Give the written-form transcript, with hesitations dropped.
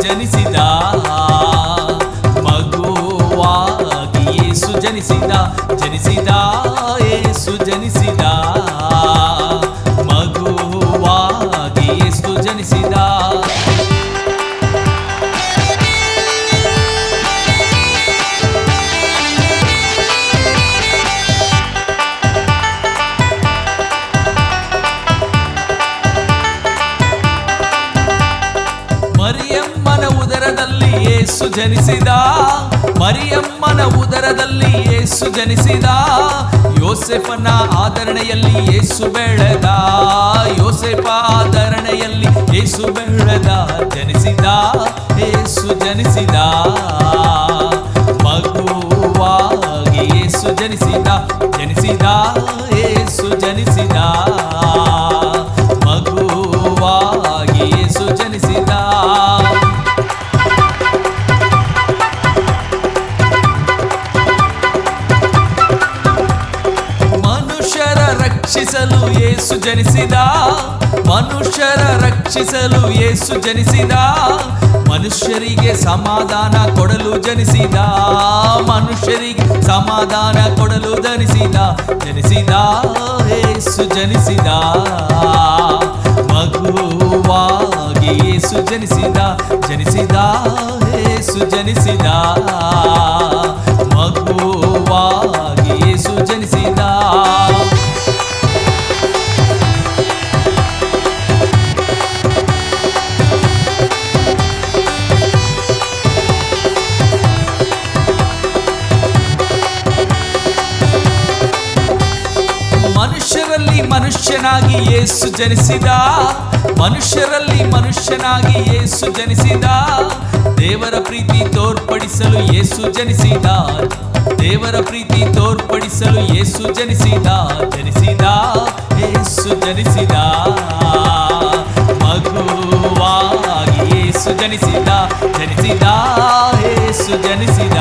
ಜನಿಸಿದ, ಮಗುವಾಗಿ ಯೇಸು ಜನಿಸಿದ, ಜನಿಸಿದ ಯೇಸು ಜನಿಸಿದ, ಮಗುವಾಗಿ ಯೇಸು ಜನಿಸಿದ. ಮರಿಯಮ್ಮನ ಉದರದಲ್ಲಿ ಯೇಸು ಜನಿಸಿದ, ಮರಿಯಮ್ಮನ ಉದರದಲ್ಲಿ ಯೇಸು ಜನಿಸಿದ, ಯೋಸೇಫನ ಆದರಣೆಯಲ್ಲಿ ಯೇಸು ಬೆಳೆದ, ಯೋಸೇಫ ಆದರಣೆಯಲ್ಲಿ ಯೇಸು ಬೆಳೆದ, ಜನಿಸಿದ ಯೇಸು ಜನಿಸಿದ, ಮಗುವಾಗಿ ಯೇಸು ಜನಿಸಿದ, ಜನಿಸಿದ ಯೇಸು ಜನಿಸಿದ, ಮಗುವಾಗಿ ಯೇಸು ಜನಿಸಿದ. ಮನುಷ್ಯರ ರಕ್ಷಿಸಲು ಯೇಸು ಜನಿಸಿದ, ಮನುಷ್ಯರ ರಕ್ಷಿಸಲು ಯೇಸು ಜನಿಸಿದ, ಮನುಷ್ಯರಿಗೆ ಸಮಾಧಾನ ಕೊಡಲು ಜನಿಸಿದ, ಮನುಷ್ಯರಿಗೆ ಸಮಾಧಾನ ಕೊಡಲು ಜನಿಸಿದ, ಜನಿಸಿದ ಯೇಸು ಜನಿಸಿದ, ಮಗುವಾಗಿ ಯೇಸು ಜನಿಸಿದ, ಜನಿಸಿದ ಯೇಸು ಜನಿಸಿದ, ಮಗುವಾಗಿ ಯೇಸು ಜನಿಸಿದ. ಮನುಷ್ಯರಲ್ಲಿ ಮನುಷ್ಯನಾಗಿ ಯೇಸು ಜನಿಸಿದ, ಮನುಷ್ಯರಲ್ಲಿ ಮನುಷ್ಯನಾಗಿ ಯೇಸು ಜನಿಸಿದ, ದೇವರ ಪ್ರೀತಿ ತೋರ್ಪಡಿಸಲು ಯೇಸು ಜನಿಸಿದ, ದೇವರ ಪ್ರೀತಿ ತೋರ್ಪಡಿಸಲು ಯೇಸು ಜನಿಸಿದ, ಜನಿಸಿದ ಯೇಸು ಜನಿಸಿದ, ಮಗುವಾಗಿ ಯೇಸು ಜನಿಸಿದ, ಜನಿಸಿದ ಯೇಸು ಜನಿಸಿದ.